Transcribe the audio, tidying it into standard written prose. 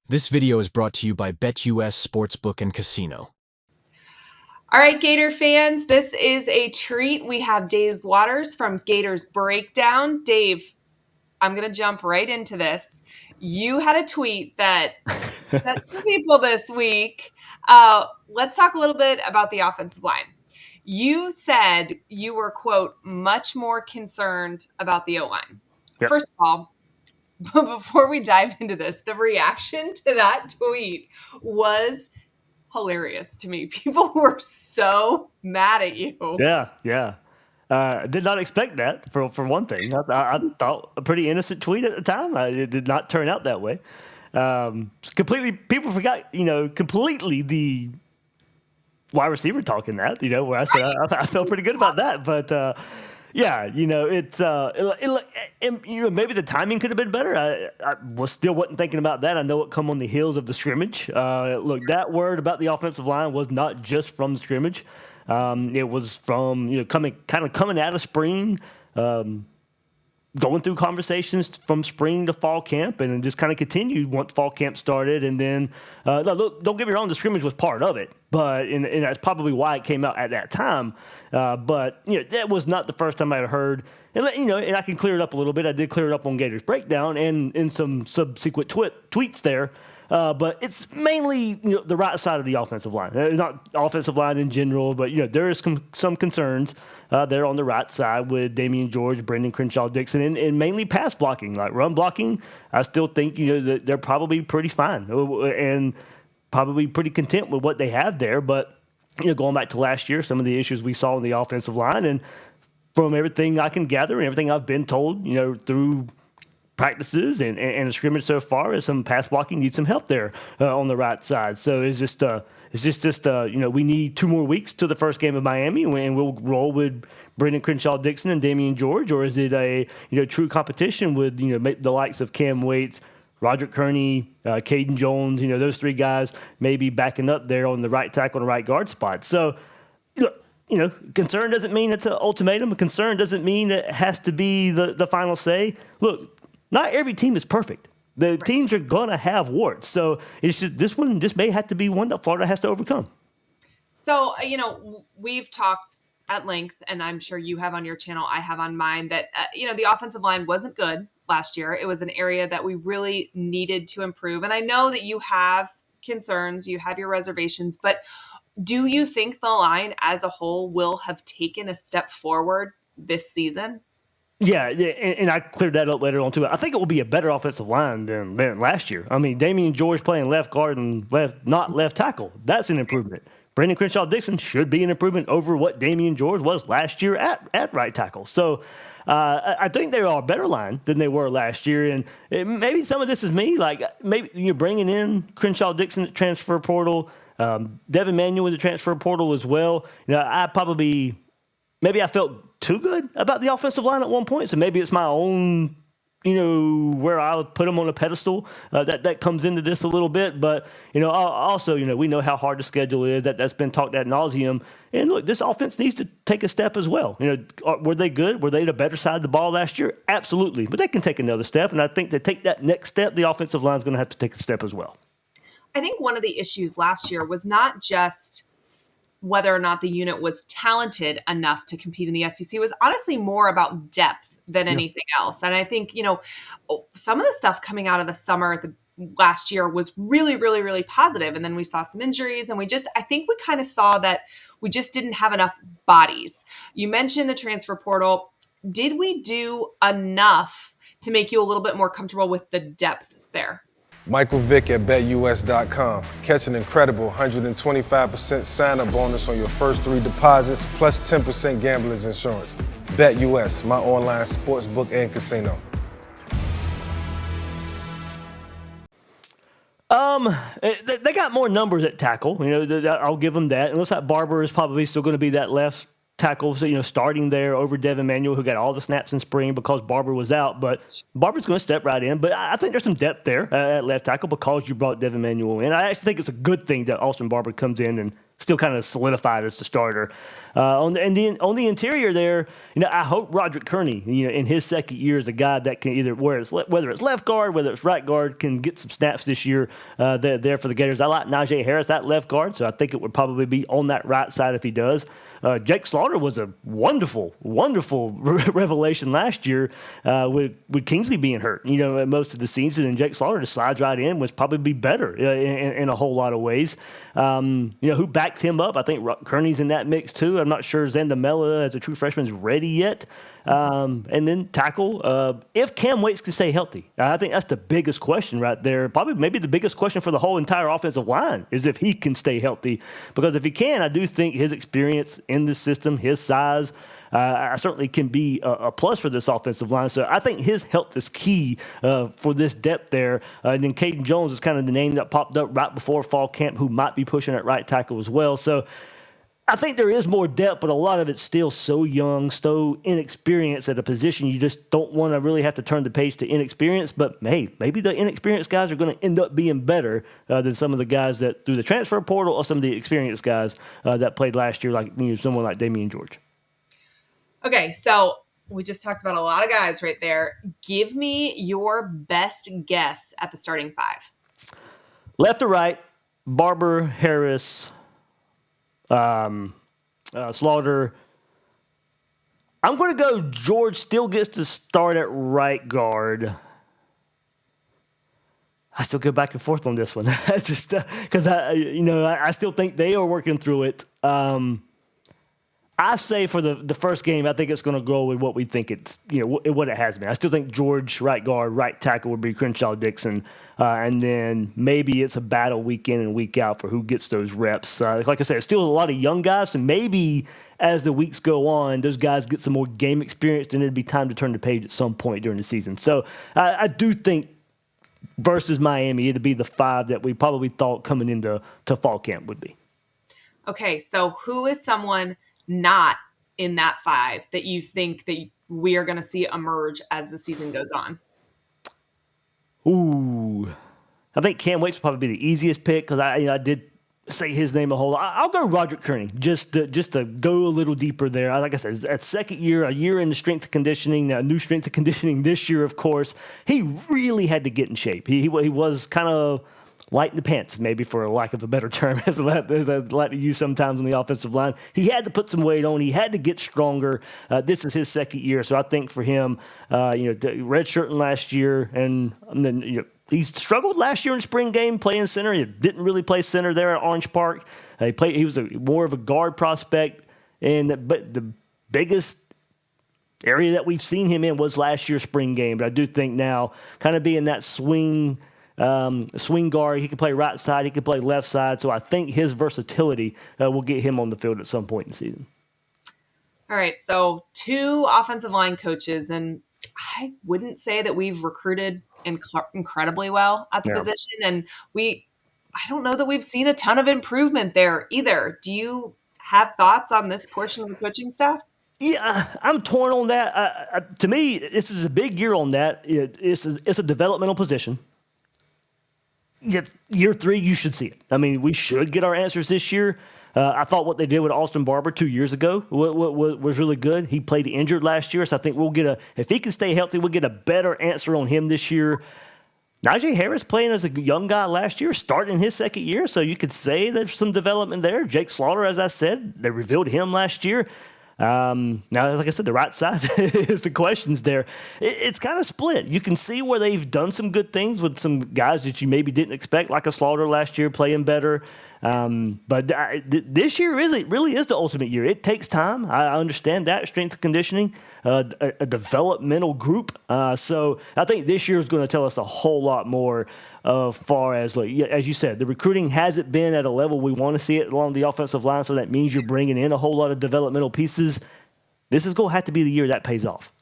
This video is brought to you by BetUS Sportsbook and Casino. All right, Gator fans, this is a treat. We have Dave Waters from Gators Breakdown. Dave, I'm going to jump right into this. You had a tweet that some people this week. Let's talk a little bit about the offensive line. You said you were, quote, much more concerned about the O-line. Yep. First of all, but before we dive into this, the reaction to that tweet was hilarious to me. People were so mad at you. Yeah. Did not expect that for one thing. I thought a pretty innocent tweet at the time. It did not turn out that way. Completely, people forgot, completely the wide receiver talking that, where I said I felt pretty good about that. But yeah, it's maybe the timing could have been better. I wasn't thinking about that. I know it come on the heels of the scrimmage. Look, that word about the offensive line was not just from the scrimmage. It was from coming out of spring, going through conversations from spring to fall camp, and just kind of continued once fall camp started. And then, look, don't get me wrong, the scrimmage was part of it, but and that's probably why it came out at that time. But that was not the first time I heard. And and I can clear it up a little bit. I did clear it up on Gators Breakdown and in some subsequent tweets there. But it's mainly the right side of the offensive line, not offensive line in general. But there is some concerns there on the right side with Damian George, Brendan Crenshaw, Dixon, and mainly pass blocking, like run blocking. I still think that they're probably pretty fine and probably pretty content with what they have there. But going back to last year, some of the issues we saw in the offensive line, and from everything I can gather and everything I've been told, through practices and the scrimmage so far, is some pass blocking needs some help there on the right side. So it's just we need 2 more weeks to the first game of Miami, and we'll roll with Brendan Crenshaw, Dixon, and Damian George, or is it a true competition with the likes of Cam Waits, Roderick Kearney, Caden Jones, those 3 guys maybe backing up there on the right tackle and right guard spot. So concern doesn't mean it's an ultimatum. A concern doesn't mean it has to be the final say. Look, not every team is perfect. The teams are going to have warts. So it's just this may have to be one that Florida has to overcome. So, we've talked at length, and I'm sure you have on your channel, I have on mine, that, the offensive line wasn't good last year. It was an area that we really needed to improve. And I know that you have concerns, you have your reservations, but do you think the line as a whole will have taken a step forward this season? Yeah, and I cleared that up later on too. I think it will be a better offensive line than last year. I mean, Damian George playing left guard and not left tackle. That's an improvement. Brendan Crenshaw Dixon should be an improvement over what Damian George was last year at right tackle. So I think they are a better line than they were last year. And maybe some of this is me. Like maybe you're bringing in Crenshaw Dixon at transfer portal, Devin Manuel in the transfer portal as well. Maybe I felt too good about the offensive line at one point, so maybe it's my own, where I would put them on a pedestal that comes into this a little bit. But, also, we know how hard the schedule is. That's been talked ad nauseum. And look, this offense needs to take a step as well. Were they good? Were they the better side of the ball last year? Absolutely. But they can take another step, and I think to take that next step, the offensive line is going to have to take a step as well. I think one of the issues last year was not just whether or not the unit was talented enough to compete in the SEC. It was honestly more about depth than anything else. And I think, some of the stuff coming out of the summer last year was really, really, really positive. And then we saw some injuries, and I think we kind of saw that we just didn't have enough bodies. You mentioned the transfer portal. Did we do enough to make you a little bit more comfortable with the depth there? Michael Vick at BetUS.com. Catch an incredible 125% sign-up bonus on your first 3 deposits, plus 10% gambler's insurance. BetUS, my online sportsbook and casino. They got more numbers at tackle. I'll give them that. It looks like Barber is probably still going to be that left tackle, so, starting there over Devin Manuel, who got all the snaps in spring because Barber was out. But Barber's going to step right in. But I think there's some depth there at left tackle because you brought Devin Manuel in. I actually think it's a good thing that Austin Barber comes in and still kind of solidified as the starter. On the interior there, I hope Roderick Kearney, in his second year as a guy that can either, whether it's left guard, whether it's right guard, can get some snaps this year there for the Gators. I like Najee Harris at left guard, so I think it would probably be on that right side if he does. Jake Slaughter was a wonderful, wonderful revelation last year with Kingsley being hurt, most of the season, and Jake Slaughter just slides right in, was probably be better in a whole lot of ways. Who backed him up? I think Kearney's in that mix too. I'm not sure Zandamela as a true freshman is ready yet. And then tackle, if Cam Waits can stay healthy. I think that's the biggest question right there. Probably maybe the biggest question for the whole entire offensive line is if he can stay healthy. Because if he can, I do think his experience in the system, his size, I certainly can be a plus for this offensive line. So I think his health is key for this depth there. And then Caden Jones is kind of the name that popped up right before fall camp, who might be pushing at right tackle as well. So I think there is more depth, but a lot of it's still so young, so inexperienced at a position. You just don't want to really have to turn the page to inexperience. But hey, maybe the inexperienced guys are going to end up being better than some of the guys that through the transfer portal or some of the experienced guys that played last year, like someone like Damian George. Okay, so we just talked about a lot of guys right there. Give me your best guess at the starting five. Left to right, Barber, Harris, Slaughter. I'm going to go George still gets to start at right guard. I still go back and forth on this one. Just because I still think they are working through it. I say for the first game, I think it's going to go with what we think it's, what it has been. I still think George, right guard, right tackle would be Crenshaw Dixon. And then maybe it's a battle week in and week out for who gets those reps. Like I said, it's still a lot of young guys. So maybe as the weeks go on, those guys get some more game experience, and it'd be time to turn the page at some point during the season. So I do think versus Miami, it'd be the five that we probably thought coming into fall camp would be. Okay, so who is someone not in that five that you think that we are going to see emerge as the season goes on? Ooh, I think Cam Waits will probably be the easiest pick because I did say his name a whole lot. I'll go Roderick Kearney just to go a little deeper there. Like I said, at second year, a year into strength and conditioning, a new strength and conditioning this year, of course. He really had to get in shape. He was kind of light in the pants, maybe for a lack of a better term, as I like to use sometimes on the offensive line. He had to put some weight on. He had to get stronger. This is his second year, so I think for him, redshirting last year, and then he struggled last year in spring game playing center. He didn't really play center there at Orange Park. He was more of a guard prospect, but the biggest area that we've seen him in was last year's spring game. But I do think now, kind of being that swing guard, he can play right side, he can play left side. So I think his versatility will get him on the field at some point in the season. All right, so 2 offensive line coaches, and I wouldn't say that we've recruited incredibly well at the position, and I don't know that we've seen a ton of improvement there either. Do you have thoughts on this portion of the coaching staff? Yeah, I'm torn on that. To me, this is a big year on that. It's a developmental position. Year 3, you should see it. I mean, we should get our answers this year. I thought what they did with Austin Barber 2 years ago was really good. He played injured last year, so I think if he can stay healthy, we'll get a better answer on him this year. Najee Harris playing as a young guy last year, starting his second year, so you could say there's some development there. Jake Slaughter, as I said, they revealed him last year. Now, like I said, the right side is the questions there. It's kind of split. You can see where they've done some good things with some guys that you maybe didn't expect, like a Slaughter last year playing better. But this year really is the ultimate year. It takes time. I understand that. Strength and conditioning, a developmental group. So I think this year is going to tell us a whole lot more far as, as you said, the recruiting hasn't been at a level we want to see it along the offensive line. So that means you're bringing in a whole lot of developmental pieces. This is going to have to be the year that pays off.